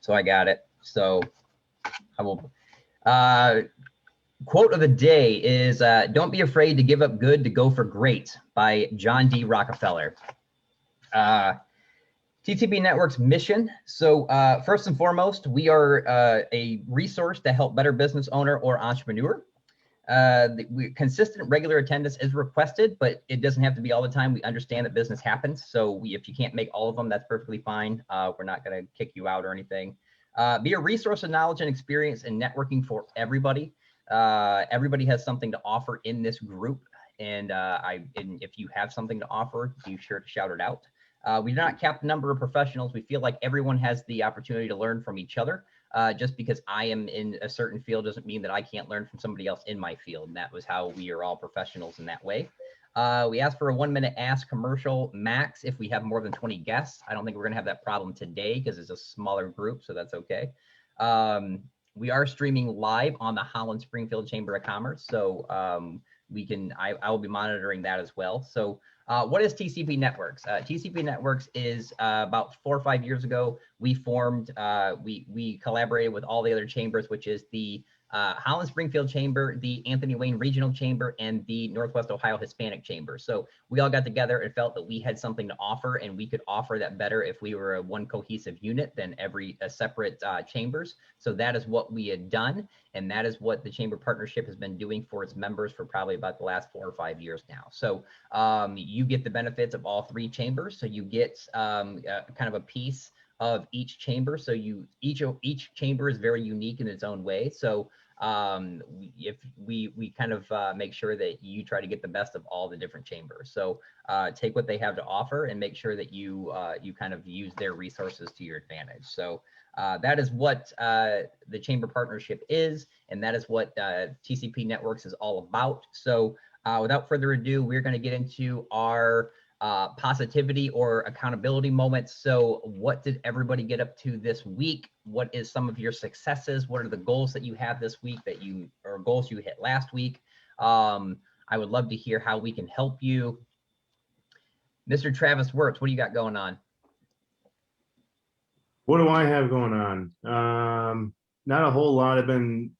So I got it. So I will. Quote of the day is, don't be afraid to give up good to go for great, by John D. Rockefeller. TCP NetWORKs mission. So first and foremost, we are a resource to help better business owner or entrepreneur. Consistent regular attendance is requested, but it doesn't have to be all the time. We understand that business happens. So if you can't make all of them, that's perfectly fine. We're not going to kick you out or anything. Be a resource of knowledge and experience in networking for everybody. Everybody has something to offer in this group. And if you have something to offer, be sure to shout it out. We do not cap the number of professionals. We feel like everyone has the opportunity to learn from each other. Just because I am in a certain field doesn't mean that I can't learn from somebody else in my field. And that was how we are all professionals in that way. We asked for a 1-minute ask commercial max if we have more than 20 guests. I don't think we're going to have that problem today because it's a smaller group, so that's okay. We are streaming live on the Holland Springfield Chamber of Commerce, so I will be monitoring that as well. So what is TCP NetWORKs? TCP NetWORKs is about 4 or 5 years ago, we formed, we collaborated with all the other chambers, which is the Holland Springfield Chamber, the Anthony Wayne Regional Chamber, and the Northwest Ohio Hispanic Chamber. So we all got together and felt that we had something to offer, and we could offer that better if we were a one cohesive unit than every separate chambers. So that is what we had done, and that is what the Chamber Partnership has been doing for its members for probably about the last 4 or 5 years now. So you get the benefits of all 3 chambers. So you get kind of a piece of each chamber. So each chamber is very unique in its own way. So if we kind of make sure that you try to get the best of all the different chambers. So take what they have to offer and make sure that you kind of use their resources to your advantage. So that is what the Chamber Partnership is, and that is what TCP NetWORKs is all about. So without further ado, we're going to get into our positivity or accountability moments. So what did everybody get up to this week? What is some of your successes? What are the goals that you have this week or goals you hit last week? I would love to hear how we can help you. Mr. Travis Wirtz, what do you got going on? What do I have going on? Not a whole lot. I've been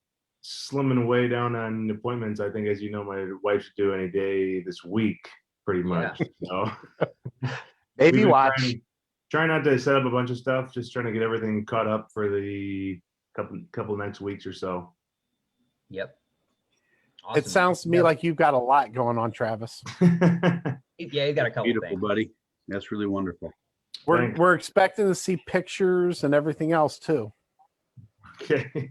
slimming away down on appointments. I think, as you know, my wife should do any day this week, pretty much. Yeah. So Baby watch. Trying not to set up a bunch of stuff, just trying to get everything caught up for the couple next weeks or so. Yep. Awesome. It sounds to me like you've got a lot going on, Travis. Yeah, you got a couple Beautiful, things. buddy. That's really wonderful. We're expecting to see pictures and everything else too. Okay.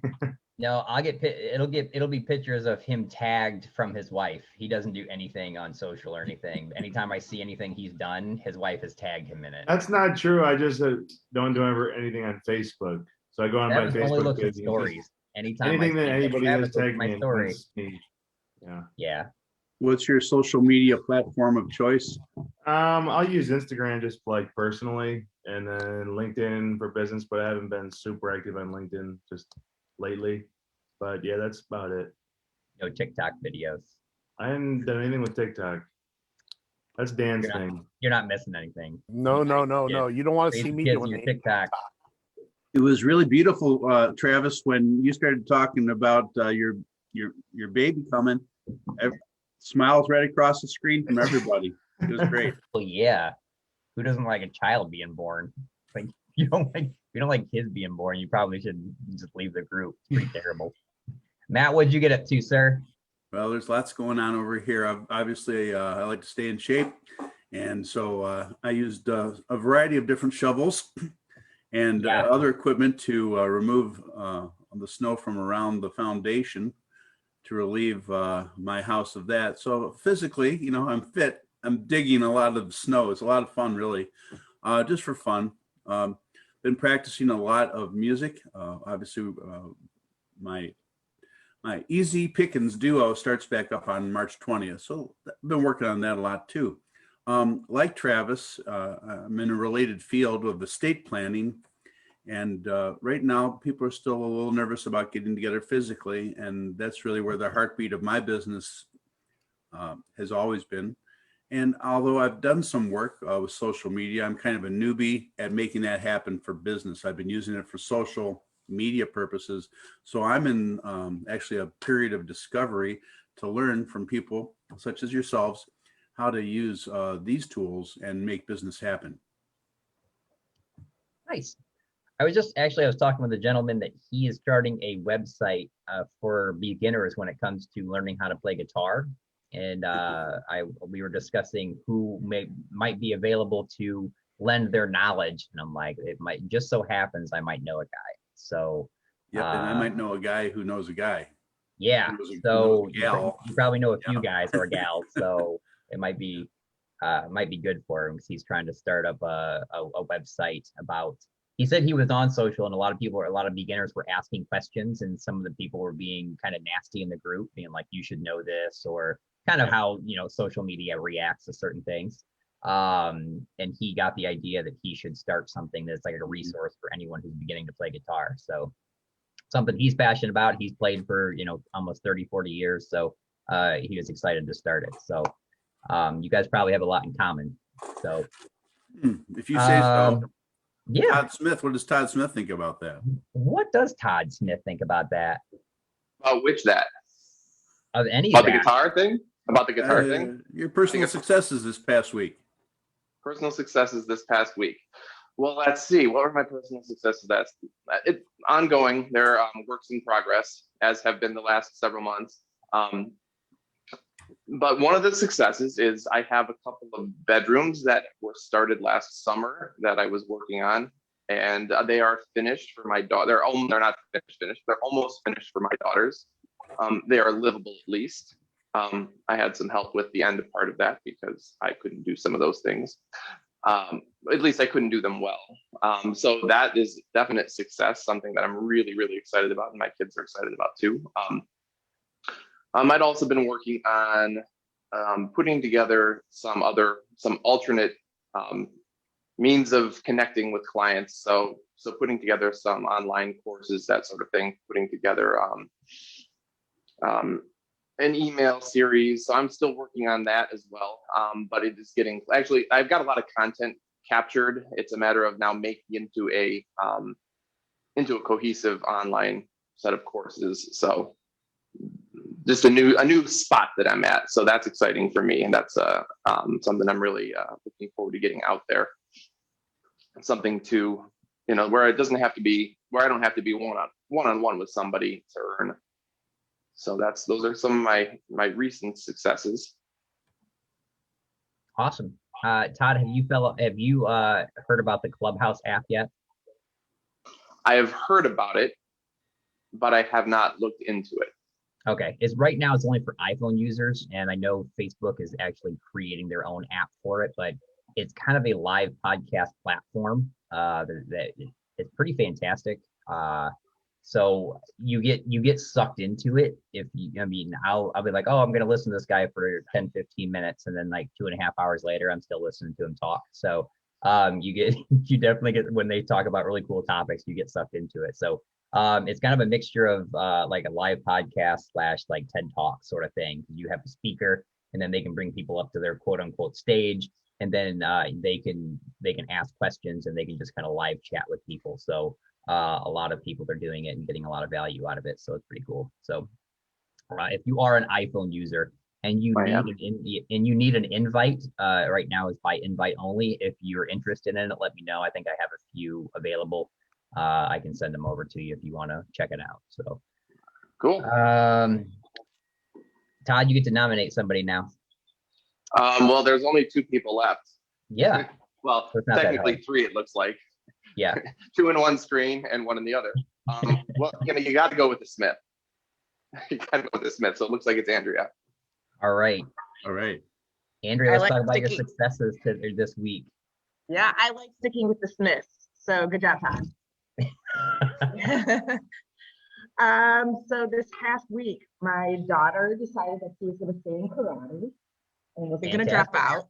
No, it'll be pictures of him tagged from his wife. He doesn't do anything on social or anything. Anytime I see anything he's done, his wife has tagged him in it. That's not true. I just don't do ever anything on Facebook. So I go on my Facebook. Only looks at stories. Anything that anybody has tagged me story. in. Yeah. Yeah. What's your social media platform of choice? I'll use Instagram just like personally, and then LinkedIn for business, but I haven't been super active on LinkedIn just lately. But yeah, that's about it. No TikTok videos. I haven't done anything with TikTok. That's Dan's thing. You're not missing anything. No. You don't want to see me doing your TikTok. It was really beautiful, Travis, when you started talking about your baby coming. Smiles right across the screen from everybody. It was great. Well, yeah. Who doesn't like a child being born? Like you don't like kids being born, you probably should just leave the group. It's pretty terrible. Matt, what'd you get up to, sir? Well, there's lots going on over here. Obviously, I like to stay in shape. And so I used a variety of different shovels and other equipment to remove the snow from around the foundation to relieve my house of that. So physically, I'm fit. I'm digging a lot of snow. It's a lot of fun, really, just for fun. Been practicing a lot of music. Obviously, my Easy Pickens duo starts back up on March 20th. So I've been working on that a lot too. Like Travis, I'm in a related field of estate planning. And right now, people are still a little nervous about getting together physically. And that's really where the heartbeat of my business has always been. And although I've done some work with social media, I'm kind of a newbie at making that happen for business. I've been using it for social media purposes. So I'm in actually a period of discovery to learn from people such as yourselves how to use these tools and make business happen. Nice. I was talking with a gentleman that he is starting a website for beginners when it comes to learning how to play guitar. And we were discussing who might be available to lend their knowledge. And I'm like, it might just so happens I might know a guy. So yep, and I might know a guy who knows a guy. Yeah. So you probably know a few guys or gals. So it might be good for him because he's trying to start up a website about. He said he was on social and a lot of beginners were asking questions and some of the people were being kind of nasty in the group, being like, you should know this, or kind of how, social media reacts to certain things. And he got the idea that he should start something that's like a resource for anyone who's beginning to play guitar. So something he's passionate about. He's played for, almost 30, 40 years. So he was excited to start it. So you guys probably have a lot in common. So if you say so. Yeah. Todd Smith, what does Todd Smith think about that? What does Todd Smith think about that? About which that? Of any about of the that? guitar thing? About the guitar thing? Your personal successes this past week. Personal successes this past week. Well, let's see. What were my personal successes? It's ongoing. They're works in progress, as have been the last several months. But one of the successes is I have a couple of bedrooms that were started last summer that I was working on, and they are finished for my daughter. They're not finished. They're almost finished for my daughters. They are livable at least. I had some help with the end part of that because I couldn't do some of those things. At least I couldn't do them well. So that is definite success, something that I'm really, really excited about, and my kids are excited about too. I'd also been working on putting together some alternate means of connecting with clients. So putting together some online courses, that sort of thing, putting together an email series. So I'm still working on that as well. But it is actually, I've got a lot of content captured. It's a matter of now making into a cohesive online set of courses. So just a new spot that I'm at. So that's exciting for me. And that's something I'm really looking forward to getting out there. Something to, where it doesn't have to be, where I don't have to be one-on-one with somebody to earn. So those are some of my recent successes. Awesome. Todd, have you heard about the Clubhouse app yet? I have heard about it, but I have not looked into it. Okay, right now it's only for iPhone users, and I know Facebook is actually creating their own app for it, but it's kind of a live podcast platform that it's pretty fantastic. So you get sucked into it. I'll be like, oh, I'm gonna listen to this guy for 10, 15 minutes, and then like 2.5 hours later, I'm still listening to him talk. So you definitely get, when they talk about really cool topics, you get sucked into it. So it's kind of a mixture of like a live podcast / like TED Talk sort of thing. You have a speaker, and then they can bring people up to their quote unquote stage, and then they can ask questions, and they can just kind of live chat with people. So a lot of people are doing it and getting a lot of value out of it. So it's pretty cool. So if you are an iPhone user and you need an invite, right now is by invite only. If you're interested in it, let me know. I think I have a few available. I can send them over to you if you want to check it out. So cool. Todd, you get to nominate somebody now. Well, there's only 2 people left. Yeah. Well, technically 3, it looks like. Yeah. 2 in one screen and 1 in the other. Well, you got to go with the Smith. You got to go with the Smith. So it looks like it's Andrea. All right. Andrea, let's talk about your successes this week. Yeah, I like sticking with the Smiths. So good job, Todd. So this past week, my daughter decided that she was going to stay in karate and wasn't going to drop out.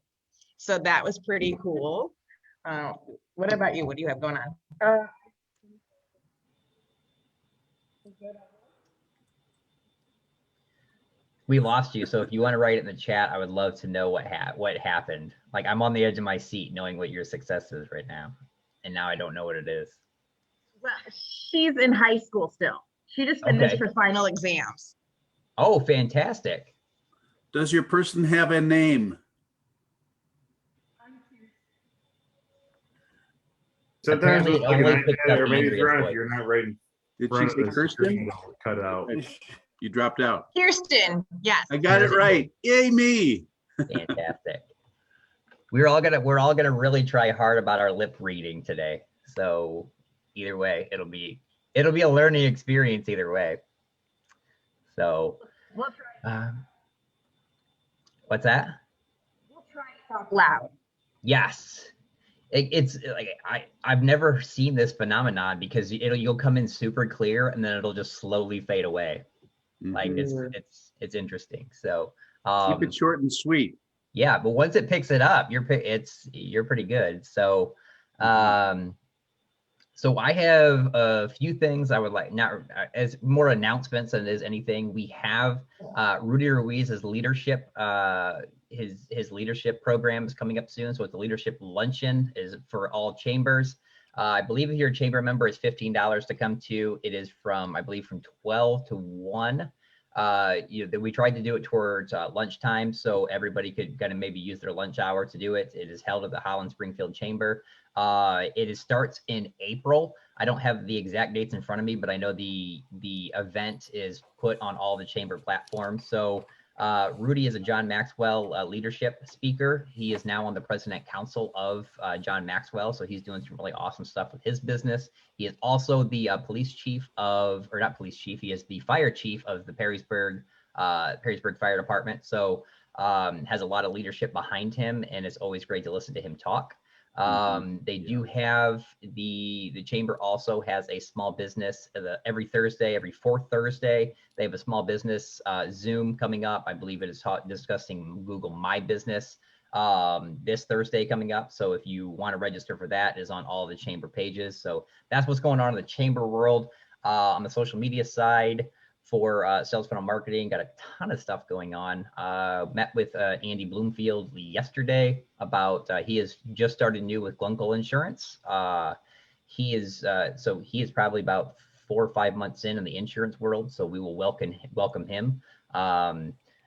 So that was pretty cool. What about you? What do you have going on? We lost you. So if you want to write it in the chat, I would love to know what happened. Like I'm on the edge of my seat knowing what your success is right now. And now I don't know what it is. Well, she's in high school still. She just finished Okay. her final exams. Oh, fantastic. Does your person have a name? Sometimes Apparently with it like an only picks iPad up or maybe Andrea's if voice. you're not right in Did she front say of the Kirsten? screen, it'll cut out. You dropped out. Kirsten, yes. I got it right. Yay me. Fantastic. We're all gonna really try hard about our lip reading today. So either way, it'll be a learning experience either way. So We'll try. What's that? We'll try to talk loud. Yes. It's like I've never seen this phenomenon because you'll come in super clear and then it'll just slowly fade away. Like it's interesting. So Keep it short and sweet. yeah, but once it picks it up, you're pretty good. So so I have a few things I would like, not as more announcements than it is anything. We have Rudy Ruiz's leadership, his leadership program is coming up soon. So it's a leadership luncheon is for all chambers. I believe if you're a chamber member, it's $15 to come to. It is from, I believe, from 12 to 1. We tried to do it towards lunchtime so everybody could kind of maybe use their lunch hour to do it. It is held at the Holland Springfield Chamber. It starts in April. I don't have the exact dates in front of me, but I know the event is put on all the chamber platforms. So Rudy is a John Maxwell leadership speaker. He is now on the president council of John Maxwell. So he's doing some really awesome stuff with his business. He is also the police chief of, or not police chief, he is the fire chief of the Perrysburg Fire Department. So has a lot of leadership behind him, and it's always great to listen to him talk. They do have the chamber also has a small business every Thursday, every fourth Thursday. They have a small business Zoom coming up. I believe it is discussing Google My Business this Thursday coming up. So if you want to register for that, it is on all the chamber pages. So that's what's going on in the chamber world. On the social media side, for sales funnel marketing, got a ton of stuff going on. Met with Andy Bloomfield yesterday about he has just started new with Glunkel Insurance. He is probably about 4 or 5 months in the insurance world, so we will welcome him.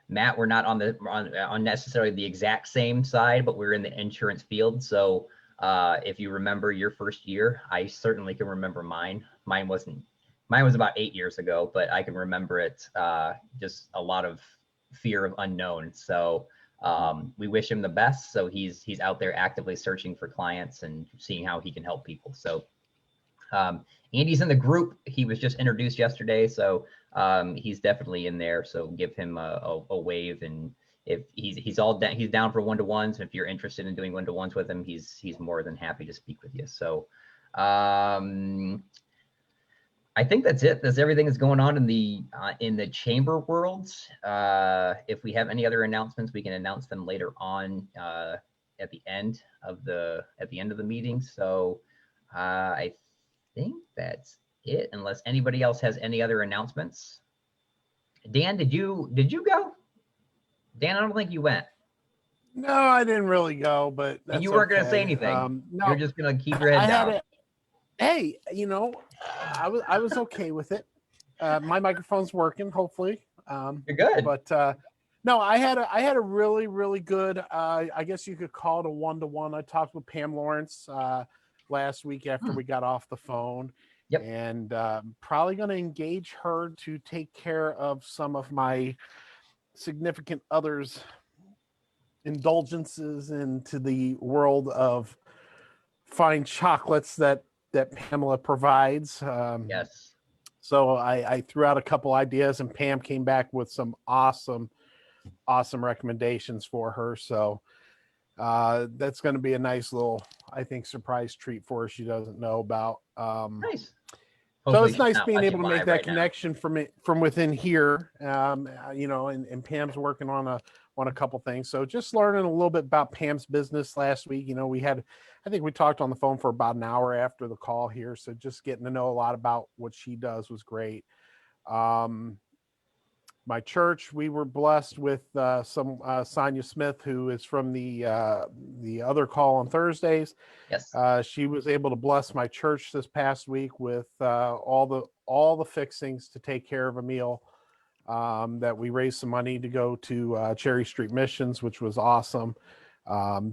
Matt, we're not on necessarily the exact same side, but we're in the insurance field. So if you remember your first year, I certainly can remember mine. Mine was about 8 years ago, but I can remember it, just a lot of fear of unknown. So we wish him the best. So he's out there actively searching for clients and seeing how he can help people. So Andy's in the group. He was just introduced yesterday. So he's definitely in there. So give him a wave. And if he's down for one-to-ones. And if you're interested in doing one-to-ones with him, he's more than happy to speak with you. So I think that's it. That's everything that's going on in the chamber world. If we have any other announcements, we can announce them later on at the end of the meeting. So I think that's it, unless anybody else has any other announcements. Dan, did you go? Dan, I don't think you went. No, I didn't really go, but that's And you weren't going to say okay. anything. No, You're just going to keep your head down. Hey, I was okay with it. My microphone's working, hopefully. You're good. But no, I had a really, really good, I guess you could call it a one-to-one. I talked with Pam Lawrence last week after we got off the phone. Yep. And probably going to engage her to take care of some of my significant others' indulgences into the world of fine chocolates that Pamela provides. Yes. So I threw out a couple ideas, and Pam came back with some awesome recommendations for her. So that's going to be a nice little, I think, surprise treat for her she doesn't know about. Nice. So it's nice being able to make that connection from within here. And Pam's working on a couple things. So just learning a little bit about Pam's business last week. I think we talked on the phone for about an hour after the call here. So just getting to know a lot about what she does was great. my church, we were blessed with some Sonia Smith, who is from the other call on Thursdays. Yes. She was able to bless my church this past week with all the fixings to take care of a meal. That we raised some money to go to Cherry Street Missions, which was awesome.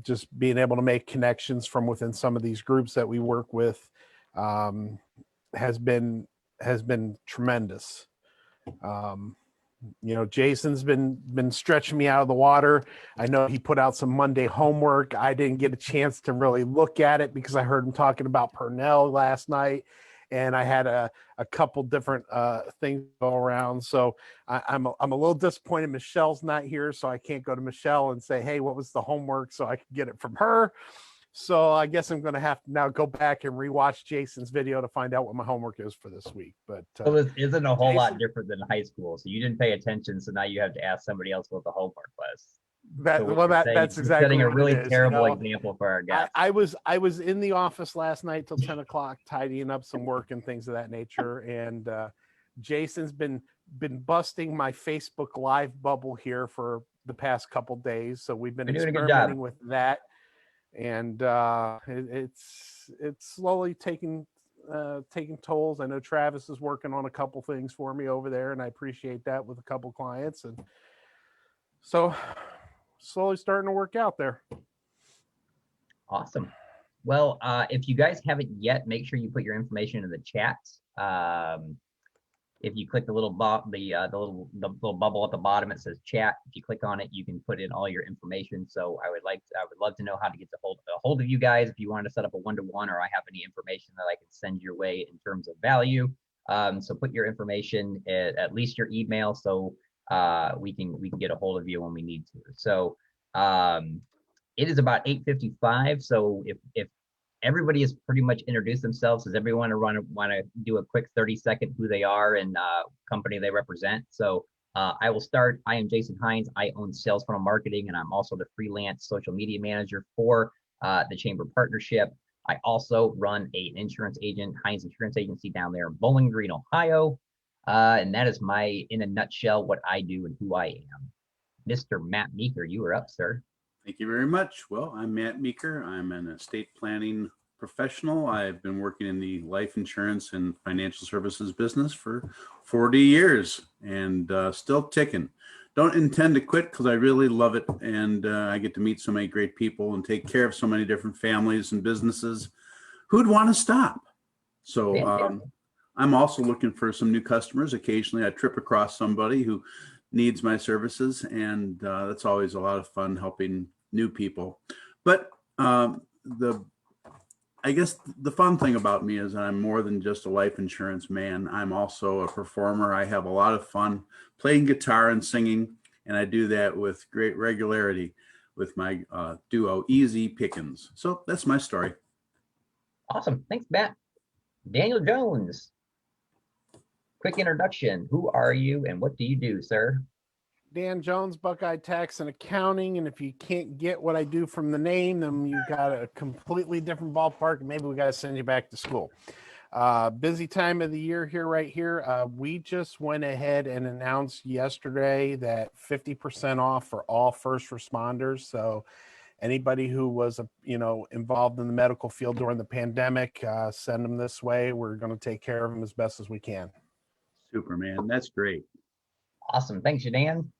Just being able to make connections from within some of these groups that we work with has been tremendous. Jason's been stretching me out of the water. I know he put out some Monday homework. I didn't get a chance to really look at it because I heard him talking about Purnell last night, and I had a couple different things go around. So I'm a little disappointed Michelle's not here, so I can't go to Michelle and say, hey, what was the homework, so I can get it from her. So I guess I'm going to have to now go back and rewatch Jason's video to find out what my homework is for this week. But well, this isn't a whole lot different than high school. So you didn't pay attention. So now you have to ask somebody else what the homework was. That's exactly setting a really what it is, terrible example for our guys. I was in the office last night till 10 o'clock tidying up some work and things of that nature. And Jason's been busting my Facebook Live bubble here for the past couple days. So we've been experimenting with that. And it's slowly taking tolls. I know Travis is working on a couple things for me over there, and I appreciate that with a couple clients. And so slowly starting to work out there. Awesome. Well, if you guys haven't yet, make sure you put your information in the chat. If you click the little little bubble at the bottom, it says chat. If you click on it, you can put in all your information. So I would love to know how to get a hold of you guys if you want to set up a one-to-one, or I have any information that I can send your way in terms of value. So put your information at least your email, so we can get a hold of you when we need to. So it is about 8:55. So if everybody has pretty much introduced themselves, does everyone want to do a quick 30-second who they are and company they represent? So I will start. I am Jason Hines. I own Sales Funnel Marketing, and I'm also the freelance social media manager for the Chamber Partnership. I also run an insurance agent, Hines Insurance Agency, down there in Bowling Green, Ohio. And that is in a nutshell, what I do and who I am. Mr. Matt Meeker, you are up, sir. Thank you very much. Well, I'm Matt Meeker. I'm an estate planning professional. I've been working in the life insurance and financial services business for 40 years and still ticking. Don't intend to quit because I really love it. And I get to meet so many great people and take care of so many different families and businesses. Who'd want to stop? So I'm also looking for some new customers. Occasionally I trip across somebody who needs my services, and that's always a lot of fun helping new people. But I guess the fun thing about me is I'm more than just a life insurance man. I'm also a performer. I have a lot of fun playing guitar and singing, and I do that with great regularity with my duo Easy Pickens. So that's my story. Awesome. Thanks, Matt. Daniel Jones. Quick introduction. Who are you and what do you do, sir? Dan Jones, Buckeye Tax and Accounting. And if you can't get what I do from the name, then you got a completely different ballpark, and maybe we got to send you back to school. Busy time of the year here, right here. We just went ahead and announced yesterday that 50% off for all first responders. So anybody who was, involved in the medical field during the pandemic, send them this way. We're going to take care of them as best as we can. Super, man. That's great. Awesome. Thanks, Dan.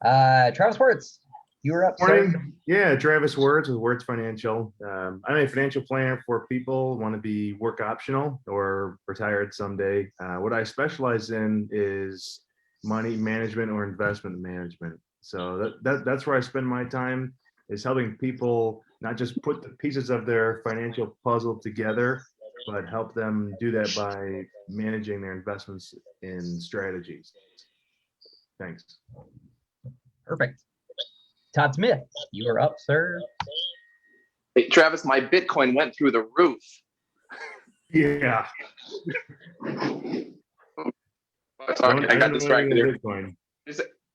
Travis Wirtz, you were up, sir. Yeah, Travis Wirtz with Wirtz Financial. I'm a financial planner for people who want to be work optional or retired someday. What I specialize in is money management or investment management. So that's where I spend my time, is helping people not just put the pieces of their financial puzzle together, but help them do that by managing their investments in strategies. Thanks. Perfect. Todd Smith, you are up, sir. Hey, Travis, my Bitcoin went through the roof. Yeah. Sorry, I got distracted here.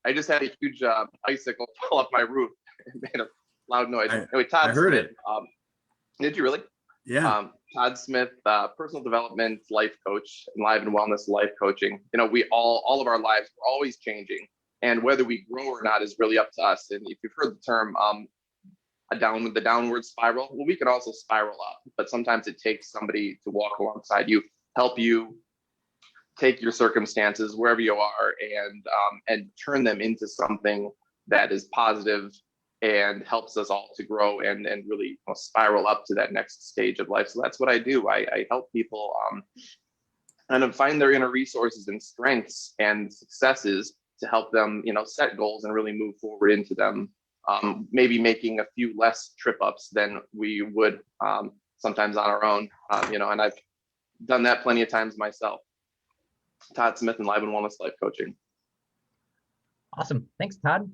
I just had a huge icicle fall off my roof. It made a loud noise. Anyway, Todd I heard Smith, it. Did you really? Yeah. Todd Smith, personal development life coach and life and wellness life coaching. We all of our lives, we're always changing. And whether we grow or not is really up to us. And if you've heard the term the downward spiral, well, we can also spiral up, but sometimes it takes somebody to walk alongside you, help you take your circumstances wherever you are and turn them into something that is positive and helps us all to grow and really spiral up to that next stage of life. So that's what I do. I help people and find their inner resources and strengths and successes to help them, set goals and really move forward into them. Maybe making a few less trip ups than we would sometimes on our own, and I've done that plenty of times myself. Todd Smith and Live and Wellness Life Coaching. Awesome. Thanks, Todd.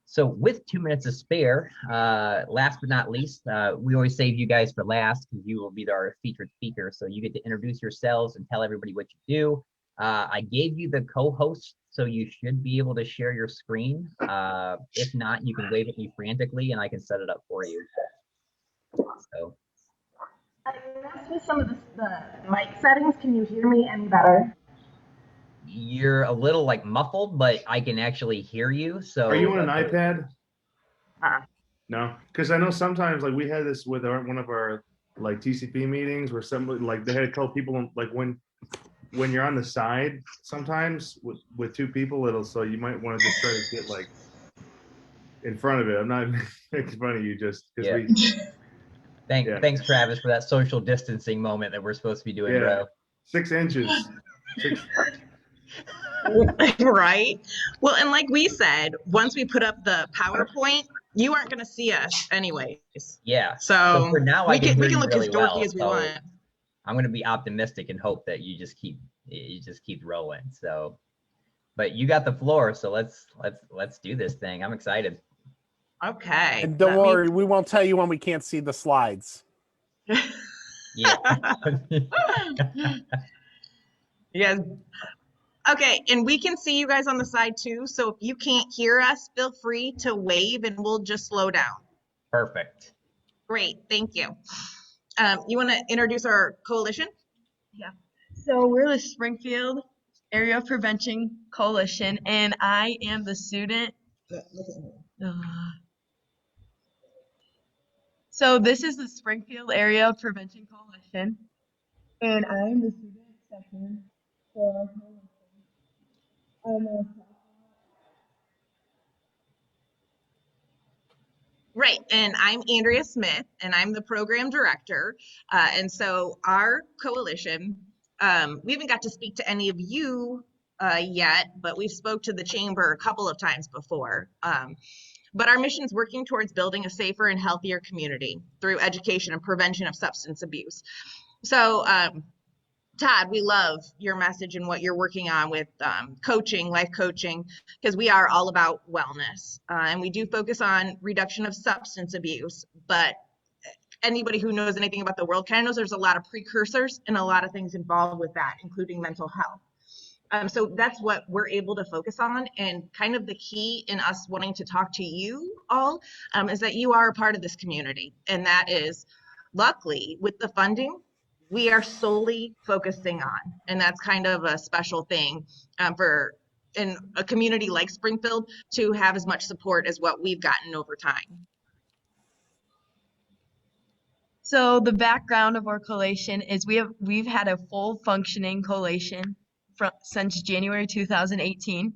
So with 2 minutes to spare, last but not least, we always save you guys for last because you will be our featured speaker. So you get to introduce yourselves and tell everybody what you do. I gave you the co-host, so you should be able to share your screen. If not, you can wave at me frantically and I can set it up for you. So. I messed with some of the mic settings. Can you hear me any better? You're a little like muffled, but I can actually hear you. So are you on an iPad? No, because I know sometimes like we had this with one of our like TCP meetings where somebody like they had to tell people like when you're on the side sometimes with two people so you might want to just try to get like in front of it. I'm not making fun of you just because Thanks, Travis, for that social distancing moment that we're supposed to be doing, bro. 6 inches. Right. Well, and like we said, once we put up the PowerPoint, you aren't going to see us anyways. Yeah. So for now, we can look really as dorky well, as we want. I'm going to be optimistic and hope that you just keep rolling. So, but you got the floor, so let's do this thing. I'm excited. Okay. And don't worry, we won't tell you when we can't see the slides. Yeah. Yes. Okay, and we can see you guys on the side too. So if you can't hear us, feel free to wave and we'll just slow down. Perfect. Great, thank you. You want to introduce our coalition? Yeah. So we're the Springfield Area Prevention Coalition, and I am the student. So this is the Springfield Area Prevention Coalition, and I'm the student section for our coalition. Right, and I'm Andrea Smith, and I'm the program director. And so our coalition, we haven't got to speak to any of you yet, but we've spoke to the chamber a couple of times before. But our mission is working towards building a safer and healthier community through education and prevention of substance abuse. So Todd, we love your message and what you're working on with coaching, life coaching, because we are all about wellness. And we do focus on reduction of substance abuse, but anybody who knows anything about the world kind of knows there's a lot of precursors and a lot of things involved with that, including mental health. So that's what we're able to focus on. And kind of the key in us wanting to talk to you all is that you are a part of this community. And that is, luckily, with the funding, we are solely focusing on, and that's kind of a special thing for in a community like Springfield to have as much support as what we've gotten over time. So the background of our coalition is we've had a full functioning coalition since January 2018.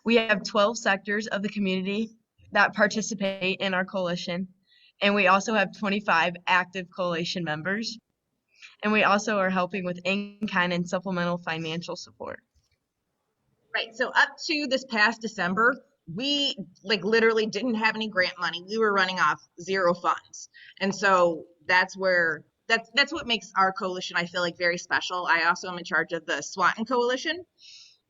We have 12 sectors of the community that participate in our coalition, and we also have 25 active coalition members. And we also are helping with in-kind and supplemental financial support. Right, so up to this past December, we literally didn't have any grant money. We were running off zero funds. And so that's what makes our coalition, I feel like, very special. I also am in charge of the Swanton Coalition.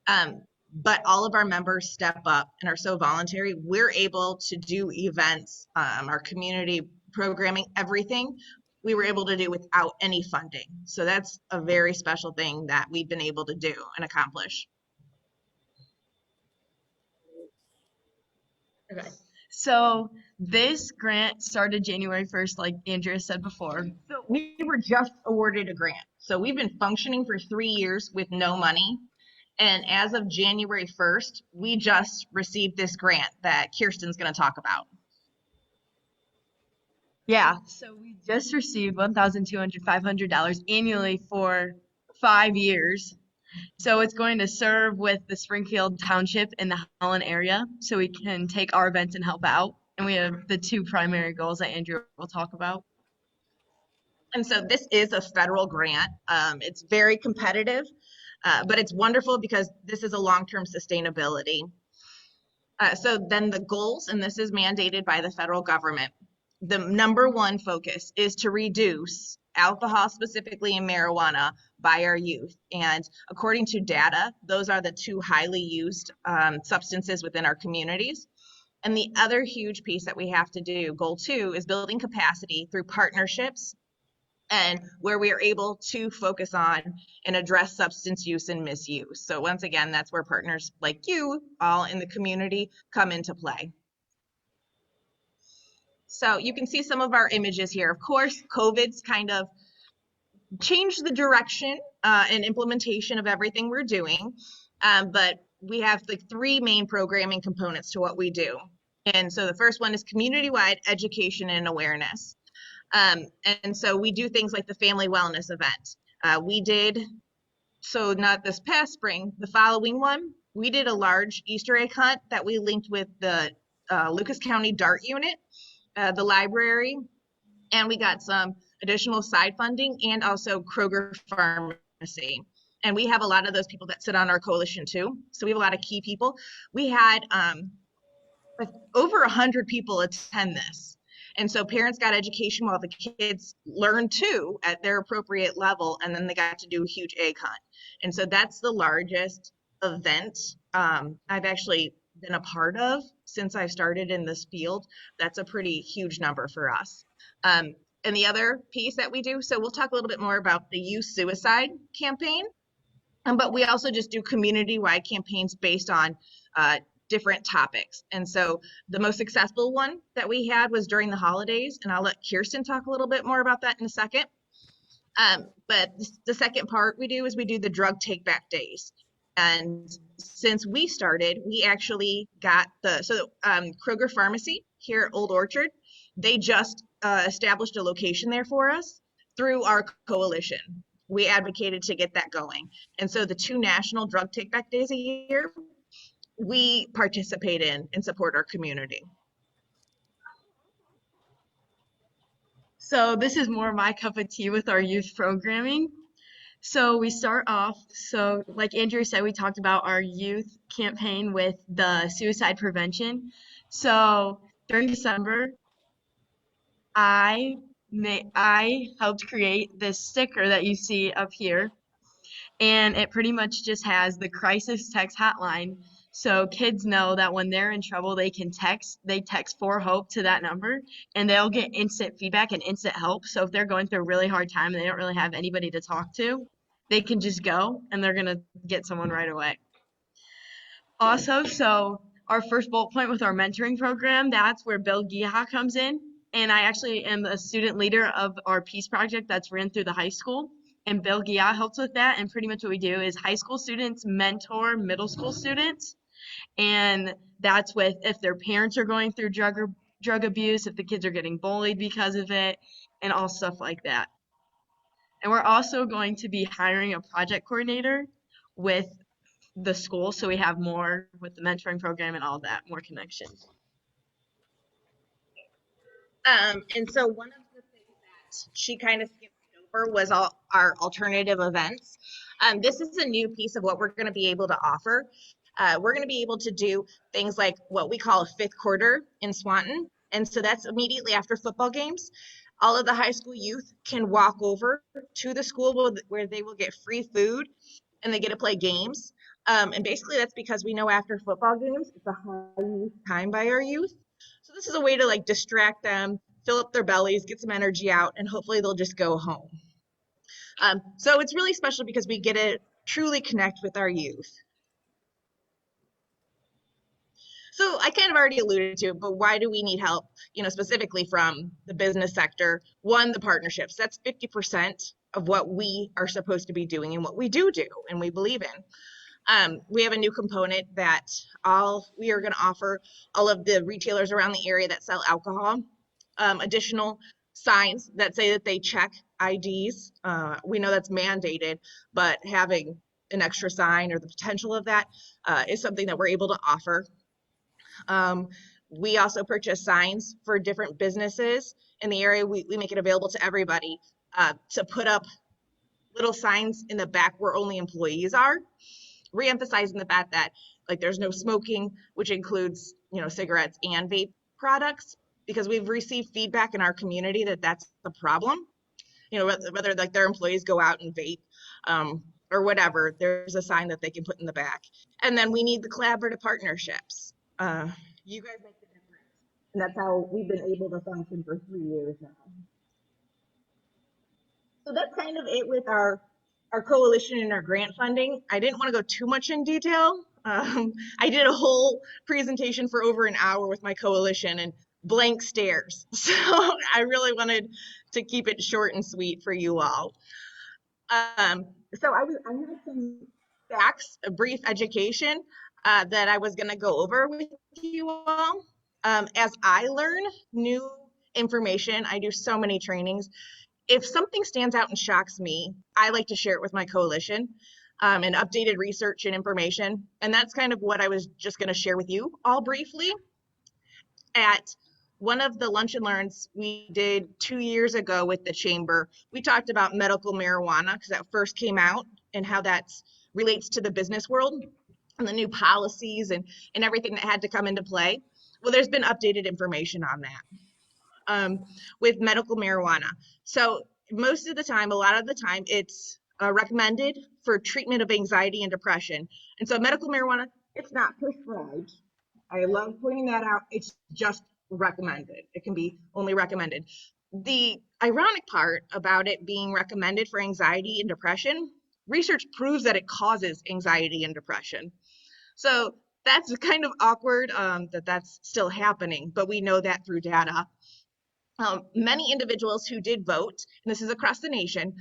But all of our members step up and are so voluntary. We're able to do events, our community programming, everything we were able to do without any funding. So that's a very special thing that we've been able to do and accomplish. Okay. So this grant started January 1st, like Andrea said before. So we were just awarded a grant. So we've been functioning for 3 years with no money. And as of January 1st, we just received this grant that Kirsten's going to talk about. Yeah, so we just received $1,500 annually for 5 years. So it's going to serve with the Springfield Township in the Holland area, so we can take our events and help out. And we have the 2 primary goals that Andrea will talk about. And so this is a federal grant. It's very competitive, but it's wonderful because this is a long-term sustainability. So then the goals, and this is mandated by the federal government. The number 1 focus is to reduce alcohol, specifically in marijuana, by our youth. And according to data, those are the 2 highly used substances within our communities. And the other huge piece that we have to do, goal 2, is building capacity through partnerships and where we are able to focus on and address substance use and misuse. So once again, that's where partners like you all in the community come into play. So you can see some of our images here. Of course, COVID's kind of changed the direction and implementation of everything we're doing, but we have the 3 main programming components to what we do. And so the first one is community-wide education and awareness. And so we do things like the family wellness event. We did, so not this past spring, the following one, we did a large Easter egg hunt that we linked with the Lucas County DART unit, the library, and we got some additional side funding and also Kroger Pharmacy. And we have a lot of those people that sit on our coalition too. So we have a lot of key people. We had over 100 people attend this. And so parents got education while the kids learned too at their appropriate level, and then they got to do a huge egg hunt. And so that's the largest event I've actually been a part of since I've started in this field. That's a pretty huge number for us. And the other piece that we do, so we'll talk a little bit more about the youth suicide campaign, but we also just do community-wide campaigns based on different topics. And so the most successful one that we had was during the holidays, and I'll let Kirsten talk a little bit more about that in a second. But the second part we do is we do the drug take back days. And since we started, we actually got Kroger Pharmacy here at Old Orchard, they just established a location there for us through our coalition. We advocated to get that going. And so the 2 national drug take back days a year, we participate in and support our community. So this is more my cup of tea with our youth programming. So we start off, so like Andrea said, we talked about our youth campaign with the suicide prevention. So during December, I helped create this sticker that you see up here, and it pretty much just has the crisis text hotline. So kids know that when they're in trouble, they text for hope to that number, and they'll get instant feedback and instant help. So if they're going through a really hard time and they don't really have anybody to talk to, they can just go and they're gonna get someone right away. Also, so our first bullet point with our mentoring program, that's where Bill Giha comes in. And I actually am a student leader of our peace project that's ran through the high school. And Bill Giha helps with that. And pretty much what we do is high school students mentor middle school students. And that's with if their parents are going through drug abuse, if the kids are getting bullied because of it, and all stuff like that. And we're also going to be hiring a project coordinator with the school, so we have more with the mentoring program and all that, more connections. And so one of the things that she kind of skipped over was all our alternative events. This is a new piece of what we're going to be able to offer. We're going to be able to do things like what we call a 5th quarter in Swanton. And so that's immediately after football games. All of the high school youth can walk over to the school where they will get free food and they get to play games. And basically that's because we know after football games, it's a high use time by our youth. So this is a way to like distract them, fill up their bellies, get some energy out, and hopefully they'll just go home. So it's really special because we get to truly connect with our youth. So I kind of already alluded to it, but why do we need help, specifically from the business sector? One, the partnerships. That's 50% of what we are supposed to be doing and what we do and we believe in. We have a new component that we are going to offer all of the retailers around the area that sell alcohol additional signs that say that they check IDs. We know that's mandated, but having an extra sign or the potential of that is something that we're able to offer. We also purchase signs for different businesses in the area. We make it available to everybody to put up little signs in the back where only employees are, re-emphasizing the fact that like there's no smoking, which includes, you know, cigarettes and vape products, because we've received feedback in our community that that's the problem. You know, whether like their employees go out and vape or whatever, there's a sign that they can put in the back. And then we need the collaborative partnerships. You guys make the difference. And that's how we've been able to function for 3 years now. So that's kind of it with our coalition and our grant funding. I didn't want to go too much in detail. I did a whole presentation for over an hour with my coalition and blank stares. So I really wanted to keep it short and sweet for you all. So I had some facts, a brief education that I was going to go over with you all. As I learn new information, I do so many trainings. If something stands out and shocks me, I like to share it with my coalition and updated research and information. And that's kind of what I was just going to share with you all briefly. At one of the lunch and learns we did 2 years ago with the chamber, we talked about medical marijuana because that first came out and how that relates to the business world and the new policies and everything that had to come into play. Well, there's been updated information on that with medical marijuana. So most of the time, a lot of the time, it's recommended for treatment of anxiety and depression. And so medical marijuana, it's not prescribed. I love pointing that out. It's just recommended. It can be only recommended. The ironic part about it being recommended for anxiety and depression, research proves that it causes anxiety and depression. So that's kind of awkward that that's still happening, but we know that through data. Many individuals who did vote, and this is across the nation,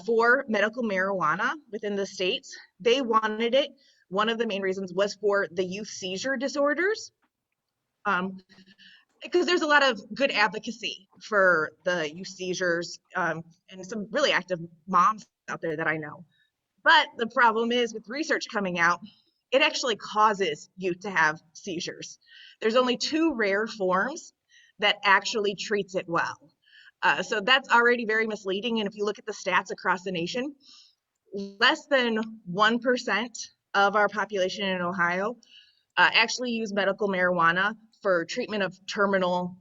for medical marijuana within the states, they wanted it. One of the main reasons was for the youth seizure disorders, because there's a lot of good advocacy for the youth seizures and some really active moms out there that I know. But the problem is with research coming out, it actually causes youth to have seizures. There's only 2 rare forms that actually treats it well. So that's already very misleading. And if you look at the stats across the nation, less than 1% of our population in Ohio actually use medical marijuana for treatment of terminal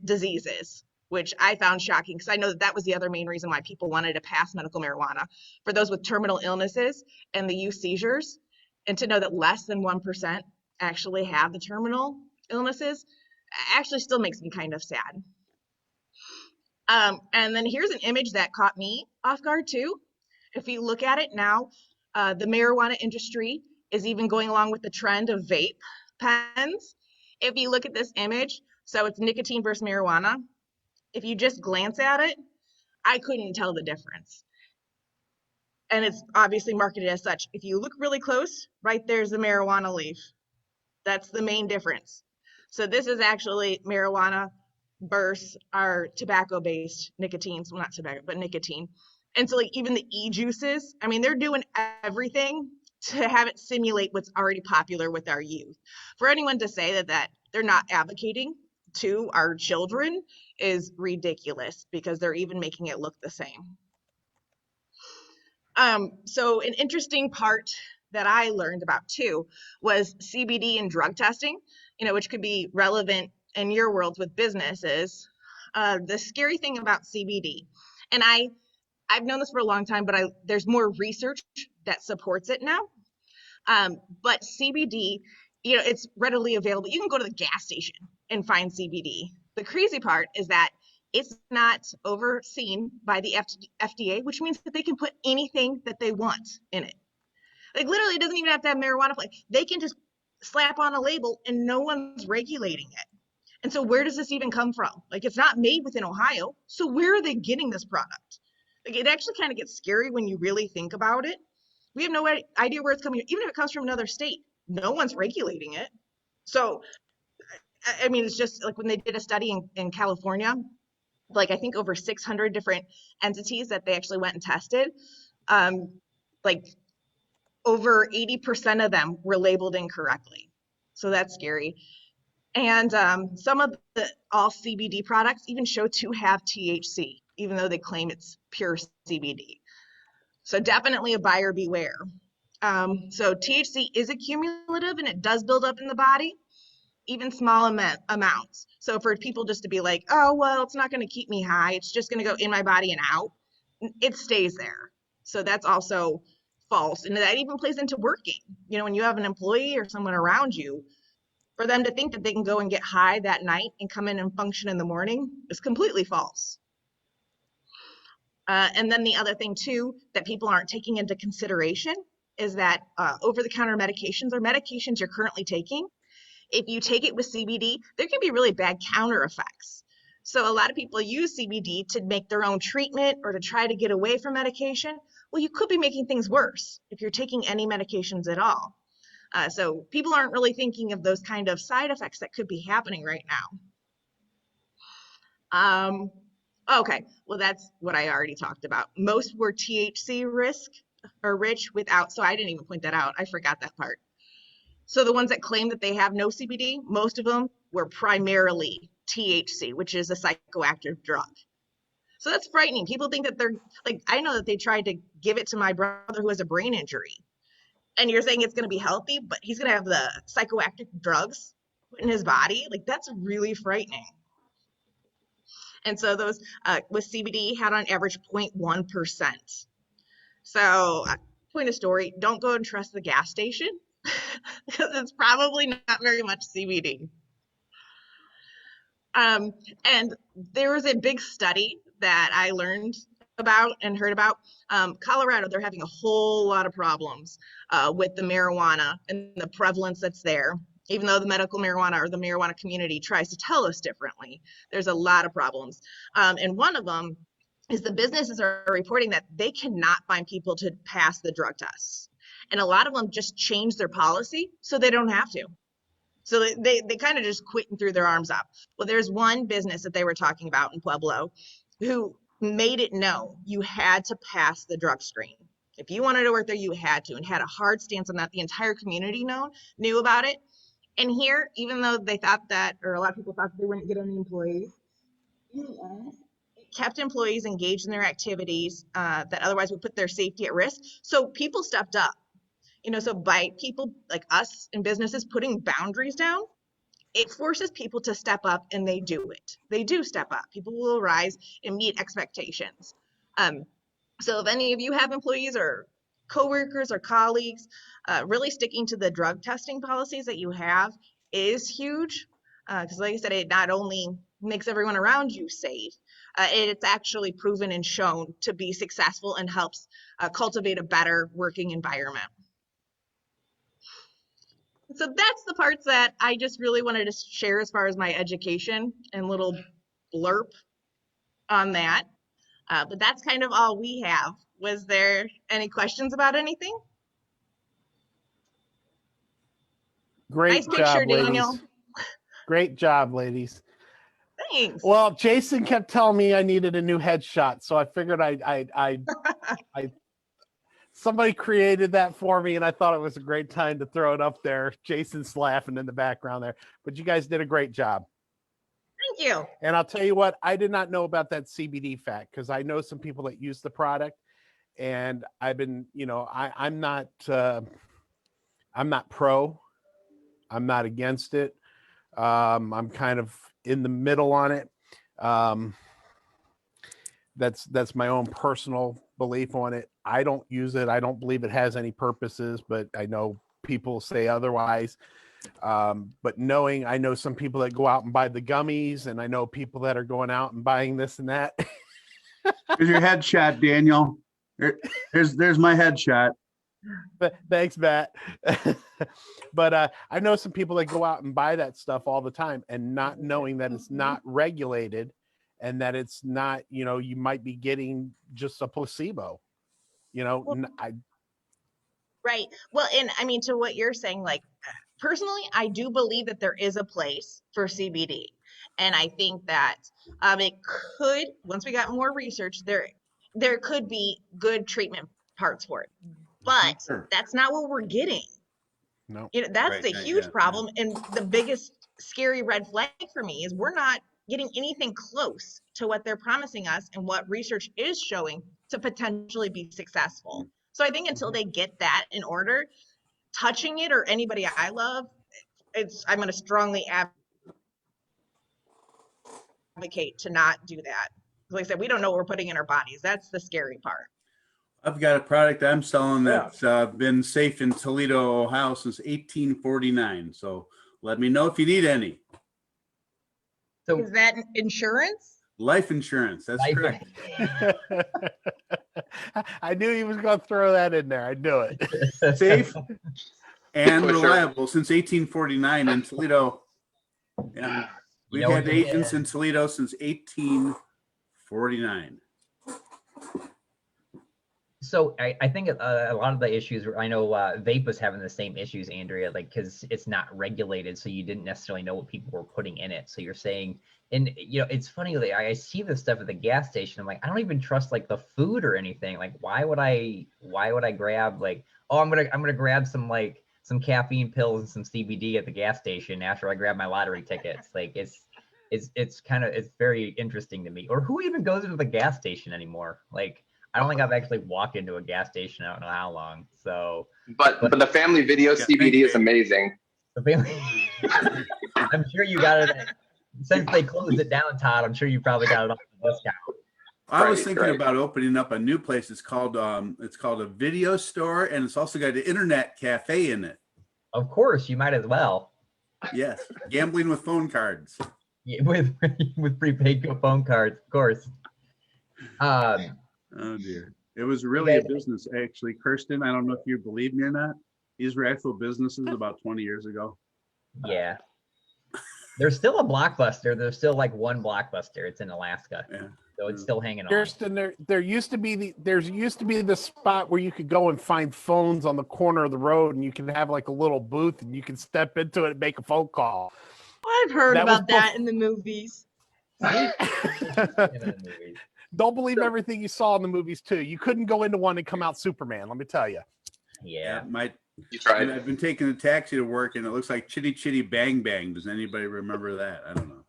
diseases, which I found shocking because I know that was the other main reason why people wanted to pass medical marijuana for those with terminal illnesses and the youth seizures. And to know that less than 1% actually have the terminal illnesses actually still makes me kind of sad. And then here's an image that caught me off guard too. If you look at it now, the marijuana industry is even going along with the trend of vape pens. If you look at this image, so it's nicotine versus marijuana. If you just glance at it, I couldn't tell the difference. And it's obviously marketed as such. If you look really close, right there's the marijuana leaf. That's the main difference. So this is actually marijuana versus our tobacco-based nicotines. Well, not tobacco, but nicotine. And so like even the e-juices, I mean, they're doing everything to have it simulate what's already popular with our youth. For anyone to say that they're not advocating to our children is ridiculous because they're even making it look the same. So an interesting part that I learned about too was CBD and drug testing, which could be relevant in your world with businesses. The scary thing about CBD, and I've known this for a long time, but there's more research that supports it now. But CBD, it's readily available. You can go to the gas station and find CBD. The crazy part is that it's not overseen by the FDA, which means that they can put anything that they want in it. Like literally, it doesn't even have to have marijuana flavor. They can just slap on a label and no one's regulating it. And so where does this even come from? Like it's not made within Ohio. So where are they getting this product? Like it actually kind of gets scary when you really think about it, We have no idea where it's coming, even if it comes from another state. No one's regulating it. So, I mean, it's just like when they did a study in California, like I think over 600 different entities that they actually went and tested, like over 80% of them were labeled incorrectly. So that's scary. And some of the all CBD products even show to have THC, even though they claim it's pure CBD. So definitely a buyer beware. So THC is accumulative and it does build up in the body, even small amounts. So for people just to be like, oh, well, it's not going to keep me high, it's just going to go in my body and out, it stays there. So that's also false. And that even plays into working. You know, when you have an employee or someone around you, for them to think that they can go and get high that night and come in and function in the morning is completely false. And then the other thing too that people aren't taking into consideration is that over-the-counter medications or medications you're currently taking, if you take it with CBD, there can be really bad counter effects. So a lot of people use CBD to make their own treatment or to try to get away from medication. Well, you could be making things worse if you're taking any medications at all. So people aren't really thinking of those kind of side effects that could be happening right now. Okay, well, that's what I already talked about. Most were THC rich without, so I didn't even point that out. I forgot that part. So the ones that claim that they have no CBD, most of them were primarily THC, which is a psychoactive drug. So that's frightening. People think that they're, like, I know that they tried to give it to my brother who has a brain injury. And you're saying it's going to be healthy, but he's going to have the psychoactive drugs in his body. Like, that's really frightening. And so those with CBD had on average 0.1%. So point of story, don't go and trust the gas station because it's probably not very much CBD. And there was a big study that I learned about and heard about. Colorado, they're having a whole lot of problems with the marijuana and the prevalence that's there. Even though the medical marijuana or the marijuana community tries to tell us differently, there's a lot of problems. And one of them is the businesses are reporting that they cannot find people to pass the drug tests. And a lot of them just change their policy so they don't have to. So they kind of just quit and threw their arms up. Well, there's one business that they were talking about in Pueblo who made it known you had to pass the drug screen. If you wanted to work there, you had to, and had a hard stance on that. The entire community knew about it. And here, even though they thought that, or a lot of people thought that they wouldn't get any employees, it kept employees engaged in their activities that otherwise would put their safety at risk. So people stepped up. You know, so by people like us in businesses putting boundaries down, it forces people to step up, and they do it. They do step up. People will rise and meet expectations. So if any of you have employees or coworkers or colleagues, really sticking to the drug testing policies that you have is huge. Because like I said, it not only makes everyone around you safe, it's actually proven and shown to be successful and helps cultivate a better working environment. So that's the parts that I just really wanted to share as far as my education and little blurb on that. But that's kind of all we have. Was there any questions about anything? Great nice job, picture, Daniel. ladies. Great job, ladies. Thanks. Well, Jason kept telling me I needed a new headshot, so I figured I somebody created that for me, and I thought it was a great time to throw it up there. Jason's laughing in the background there, but you guys did a great job. Thank you. And I'll tell you what, I did not know about that CBD fact because I know some people that use the product, and I've been, you know, I'm not pro, I'm not against it. I'm kind of in the middle on it. That's my own personal belief on it. I don't use it. I don't believe it has any purposes, but I know people say otherwise. But I know some people that go out and buy the gummies, and I know people that are going out and buying this and that. Here's your headshot, Daniel. There's my headshot. But thanks, Matt. But I know some people that go out and buy that stuff all the time and not knowing that it's not regulated and that it's not, you know, you might be getting just a placebo. You know, Right. Well, and I mean, to what you're saying, like, personally, I do believe that there is a place for CBD. And I think that it could, once we got more research, there could be good treatment parts for it. But Sure. that's not what we're getting. No. You know, that's Right, the yeah, huge yeah. problem. And the biggest scary red flag for me is we're not getting anything close to what they're promising us and what research is showing to potentially be successful. So I think until they get that in order, touching it or anybody I love, I'm going to strongly advocate to not do that. Like I said, we don't know what we're putting in our bodies. That's the scary part. I've got a product I'm selling that's been safe in Toledo, Ohio since 1849. So let me know if you need any. So Is that insurance? Life insurance. That's correct. I knew he was going to throw that in there. I knew it. Safe and For sure. reliable since 1849 in Toledo. Yeah. We've know had what they agents did. in Toledo since 1849. So I think a lot of the issues, I know vape was having the same issues, Andrea, like, because it's not regulated, so you didn't necessarily know what people were putting in it. So you're saying, and you know, it's funny, like, I see this stuff at the gas station. I'm like, I don't even trust like the food or anything. Like, why would I grab, like, oh, I'm gonna grab some caffeine pills and some CBD at the gas station after I grab my lottery tickets. Like, it's very interesting to me. Or who even goes into the gas station anymore? Like, I don't think I've actually walked into a gas station. I don't know how long. So, But the family video CBD is amazing. the family, I'm sure you got it. Since they closed it down, Todd, I'm sure you probably got it off the discount. I was Right, thinking right. about opening up a new place. It's called a video store, and it's also got an internet cafe in it. Of course, you might as well. Yes, gambling with phone cards. Yeah, with prepaid phone cards, of course. Oh dear. It was really a business, actually. Kirsten, I don't know if you believe me or not. These were actual businesses about 20 years ago. Yeah. There's still a Blockbuster. There's still like one Blockbuster. It's in Alaska. Yeah. So it's still hanging on. Kirsten, there used to be the spot where you could go and find phones on the corner of the road, and you can have like a little booth, and you can step into it and make a phone call. I've heard That was about that in the movies. In the movies. Don't believe everything you saw in the movies too. You couldn't go into one and come out Superman. Let me tell you. Yeah. You tried. I've been taking a taxi to work, and it looks like Chitty Chitty Bang Bang. Does anybody remember that? I don't know.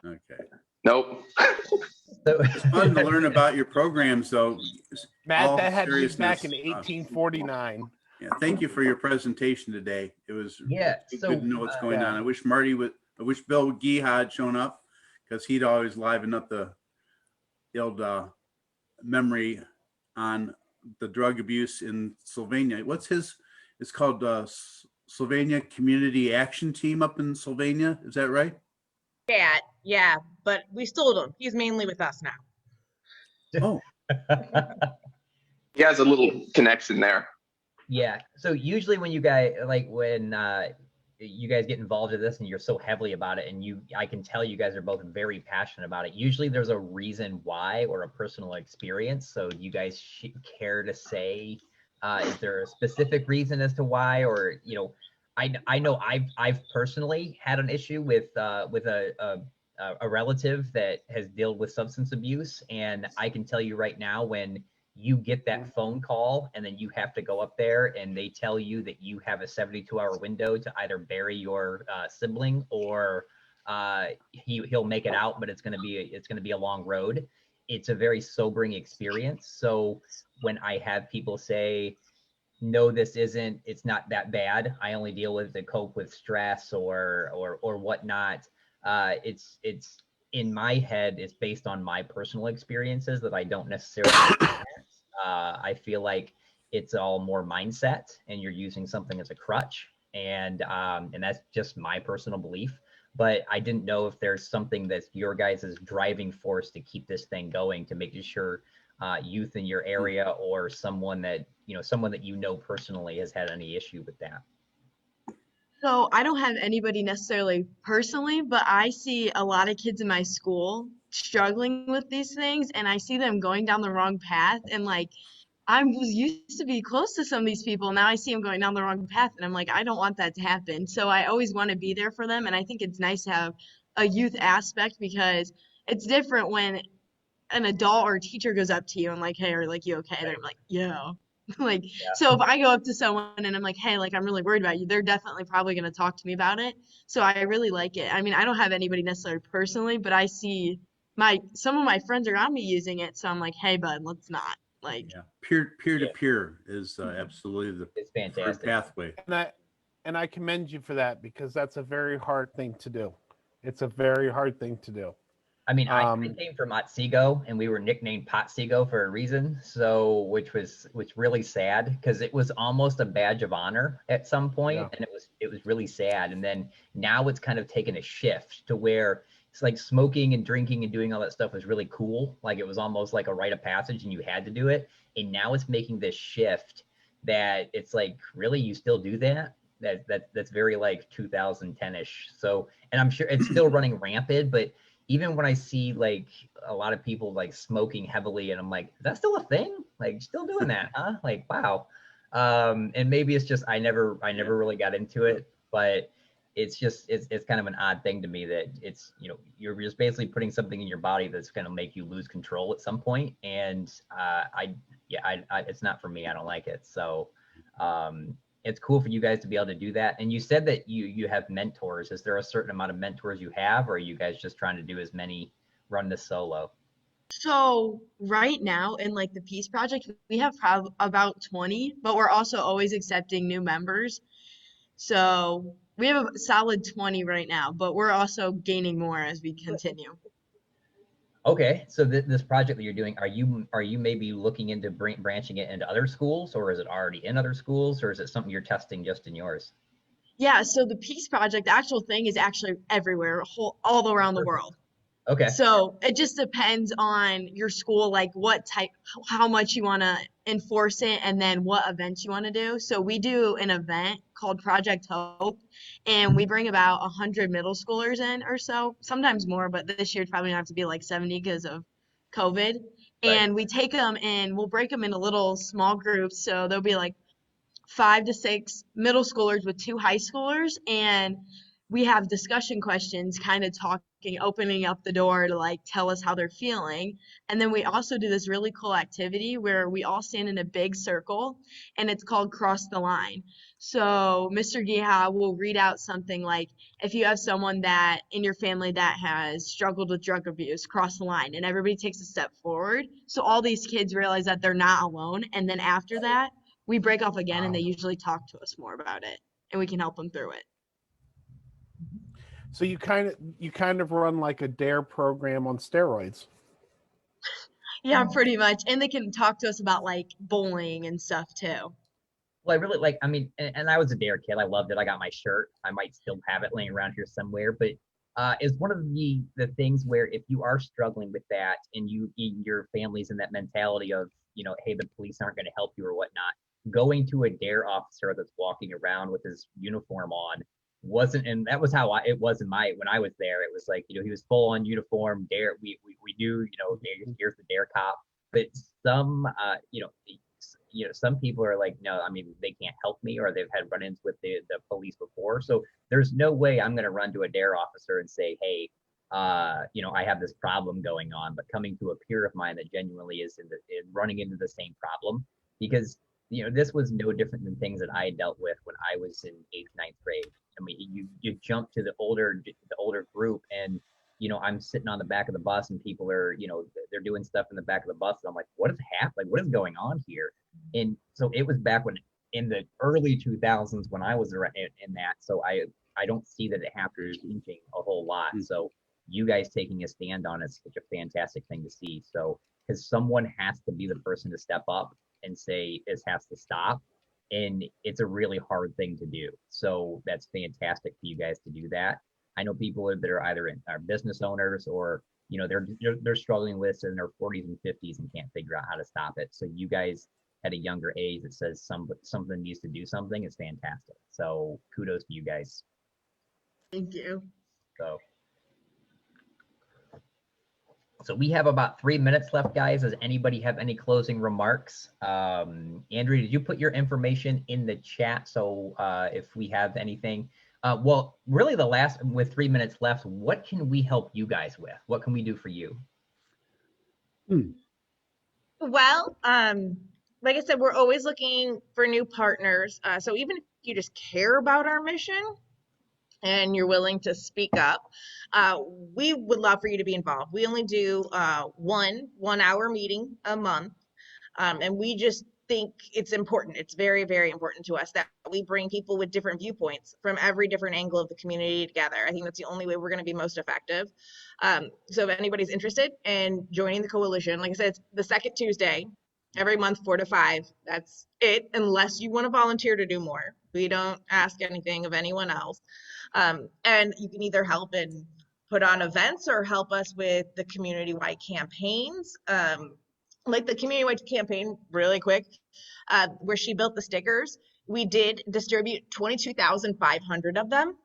Okay. Nope. So, It's fun to learn about your programs, though. Matt, All that had to be back in seriousness. 1849. Yeah, thank you for your presentation today. It was good to know what's going on. I wish Bill Gee had shown up, because he'd always liven up the old memory on the drug abuse in Sylvania. It's called Sylvania Community Action Team up in Sylvania. Is that right? Yeah, but we still don't. He's mainly with us now. Oh, He has a little connection there. yeah. So usually when you guys you guys get involved in this and you're so heavily about it, and I can tell you guys are both very passionate about it. Usually there's a reason why, or a personal experience. So do you guys care to say, is there a specific reason as to why? Or, you know, I know I've personally had an issue with a relative that has dealt with substance abuse, and I can tell you right now, when you get that phone call and then you have to go up there and they tell you that you have a 72-hour window to either bury your sibling, or he'll make it out, but it's going to be a long road. It's a very sobering experience. So when I have people say, no, it's not that bad, I only deal with to cope with stress or whatnot, it's in my head, it's based on my personal experiences that I don't necessarily I feel like it's all more mindset, and you're using something as a crutch, and that's just my personal belief. But I didn't know if there's something that's your guys' driving force to keep this thing going, to make sure youth in your area, or someone that you know personally has had any issue with that. So I don't have anybody necessarily personally, but I see a lot of kids in my school struggling with these things, and I see them going down the wrong path. And like, I was used to be close to some of these people. Now I see them going down the wrong path, and I'm like, I don't want that to happen. So I always want to be there for them, and I think it's nice to have a youth aspect because it's different when an adult or a teacher goes up to you and like, hey, are like you okay? And I'm like, yeah. Like, Yeah. so if I go up to someone and I'm like, hey, like I'm really worried about you, they're definitely probably gonna talk to me about it. So I really like it. I mean, I don't have anybody necessarily personally, but I see some of my friends around me using it, so I'm like, hey, bud, let's not. Like, Yeah, peer to peer is absolutely the It's preferred fantastic. pathway. And I commend you for that because that's a very hard thing to do. It's a very hard thing to do. I mean, I came from Otsego, and we were nicknamed Potsego for a reason. So, which was really sad because it was almost a badge of honor at some point, Yeah. and it was really sad. And then now it's kind of taken a shift to where it's like smoking and drinking and doing all that stuff was really cool. Like it was almost like a rite of passage, and you had to do it. And now it's making this shift that it's like, really, you still do that? That's very like 2010-ish. So, and I'm sure it's still running rampant, but even when I see like a lot of people like smoking heavily, and I'm like, is that still a thing? Like still doing that, huh? Like, wow. And maybe it's just I never really got into it, but it's just it's kind of an odd thing to me that it's, you know, you're just basically putting something in your body that's going to make you lose control at some point. And I it's not for me. I don't like it. So it's cool for you guys to be able to do that. And you said that you have mentors. Is there a certain amount of mentors you have, or are you guys just trying to do as many, run this solo? so right now in like the Peace Project, we have about 20, but we're also always accepting new members. So we have a solid 20 right now, but we're also gaining more as we continue. Okay, so this project that you're doing, are you maybe looking into branching it into other schools, or is it already in other schools, or is it something you're testing just in yours? Yeah, so the Peace Project, the actual thing is actually everywhere, all around the world. Okay. So it just depends on your school, like what type, how much you want to enforce it, and then what events you want to do. So we do an event called Project Hope, and we bring about 100 middle schoolers in or so, sometimes more, but this year it's probably gonna have to be like 70 because of COVID. And we take them and we'll break them into little small groups. So there'll be like 5 to 6 middle schoolers with 2 high schoolers, and we have discussion questions, kind of talking, opening up the door to like tell us how they're feeling. And then we also do this really cool activity where we all stand in a big circle, and it's called Cross the Line. So Mr. Giha will read out something like, if you have someone that in your family that has struggled with drug abuse, cross the line, and everybody takes a step forward. So all these kids realize that they're not alone. And then after that, we break off again, and they usually talk to us more about it, and we can help them through it. So you kind of run like a DARE program on steroids. Yeah, pretty much. And they can talk to us about like bullying and stuff too. Well, I really like, I mean, and I was a DARE kid. I loved it. I got my shirt. I might still have it laying around here somewhere, but is one of the things where if you are struggling with that and your family's in that mentality of, you know, hey, the police aren't going to help you or whatnot, going to a DARE officer that's walking around with his uniform on wasn't, and that was how it was when I was there. It was like, you know, he was full on uniform. DARE, we do, you know, here's the DARE cop. But some, some people are like, no, I mean, they can't help me, or they've had run-ins with the police before. So there's no way I'm going to run to a DARE officer and say, hey, I have this problem going on. But coming to a peer of mine that genuinely is running into the same problem, because this was no different than things that I dealt with when I was in 8th, 9th grade. I mean, you jump to the older group, and I'm sitting on the back of the bus, and people are, they're doing stuff in the back of the bus, and I'm like, what is happening? Like, what is going on here? And so it was back when, in the early 2000s, when I was in that. So I don't see that it after changing a whole lot. So you guys taking a stand on it is such a fantastic thing to see. So, because someone has to be the person to step up and say this has to stop, and it's a really hard thing to do. So that's fantastic for you guys to do that. I know people that are either are business owners, or they're struggling with this in their 40s and 50s and can't figure out how to stop it. So you guys at a younger age that says something needs to do something is fantastic. So kudos to you guys. Thank you. So So we have about 3 minutes left, guys. Does anybody have any closing remarks? Andrea, did you put your information in the chat? So if we have anything, well, really with 3 minutes left, what can we help you guys with? What can we do for you? Well, like I said, we're always looking for new partners. So even if you just care about our mission and you're willing to speak up, we would love for you to be involved. We only do one hour meeting a month. And we just think it's important. It's very, very important to us that we bring people with different viewpoints from every different angle of the community together. I think that's the only way we're going to be most effective. So if anybody's interested in joining the coalition, like I said, it's the second Tuesday every month, 4 to 5. That's it, unless you want to volunteer to do more. We don't ask anything of anyone else. And you can either help and put on events or help us with the community-wide campaigns. Like the community-wide campaign, really quick, where she built the stickers, we did distribute 22,500 of them,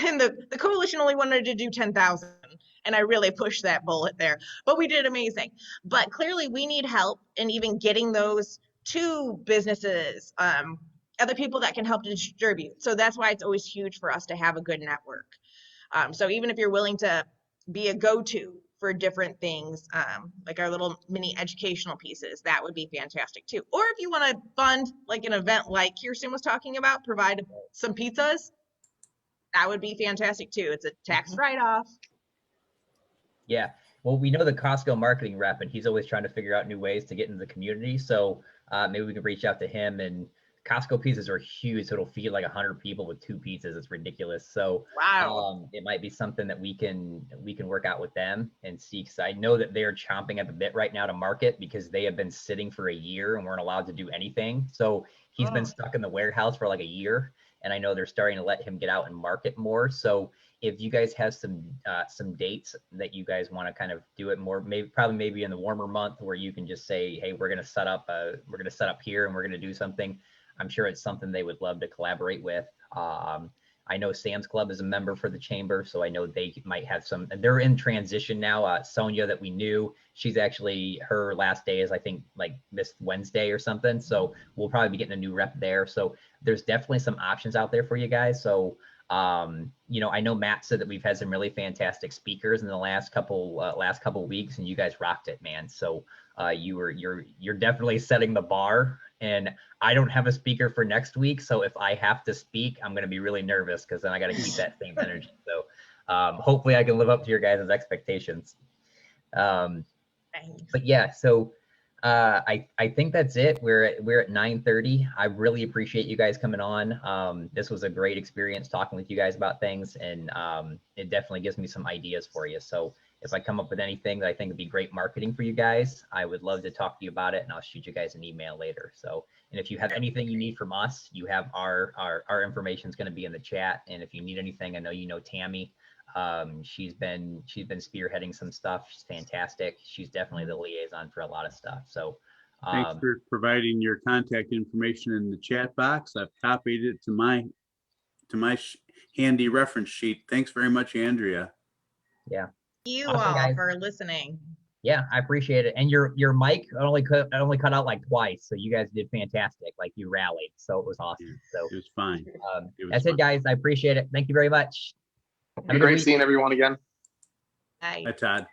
and the coalition only wanted to do 10,000, and I really pushed that bullet there, but we did amazing. But clearly we need help in even getting those to businesses, other people that can help to distribute. So that's why it's always huge for us to have a good network. So even if you're willing to be a go-to for different things, like our little mini educational pieces, that would be fantastic too. Or if you want to fund like an event like Kirsten was talking about, provide some pizzas, that would be fantastic too. It's a tax write-off. Yeah, well, we know the Costco marketing rep, and he's always trying to figure out new ways to get into the community. So maybe we can reach out to him. And Costco pizzas are huge, so it'll feed like 100 people with 2 pizzas. It's ridiculous. So Wow. It might be something that we can work out with them and see, because I know that they're chomping at the bit right now to market, because they have been sitting for a year and weren't allowed to do anything. So he's been stuck in the warehouse for like a year, and I know they're starting to let him get out and market more. So if you guys have some dates that you guys want to kind of do it more, maybe in the warmer month, where you can just say, hey, we're gonna set up here and we're gonna do something. I'm sure it's something they would love to collaborate with. I know Sam's Club is a member for the chamber, so I know they might have some. They're in transition now. Sonia, that we knew, she's actually, her last day is, I think, like this Wednesday or something. So we'll probably be getting a new rep there. So there's definitely some options out there for you guys. So you know, I know Matt said that we've had some really fantastic speakers in the last couple weeks, and you guys rocked it, man. So you're definitely setting the bar. And I don't have a speaker for next week, so if I have to speak, I'm going to be really nervous, because then I got to keep that same energy. So hopefully I can live up to your guys' expectations. But yeah, so I think that's it. We're at 9:30. I really appreciate you guys coming on. This was a great experience talking with you guys about things, and it definitely gives me some ideas for you. So if I come up with anything that I think would be great marketing for you guys, I would love to talk to you about it, and I'll shoot you guys an email later. So, and if you have anything you need from us, you have our information is going to be in the chat. And if you need anything, I know you know Tammy. She's been spearheading some stuff. She's fantastic. She's definitely the liaison for a lot of stuff. So thanks for providing your contact information in the chat box. I've copied it to my handy reference sheet. Thanks very much, Andrea. Yeah. You Awesome, all guys. for listening. Yeah, I appreciate it. And your mic only cut out like twice, so you guys did fantastic. Like, you rallied, so it was awesome. So it was fine. That's it, guys. I appreciate it. Thank you very much. It'd be great seeing everyone again. Bye. Hi, Todd.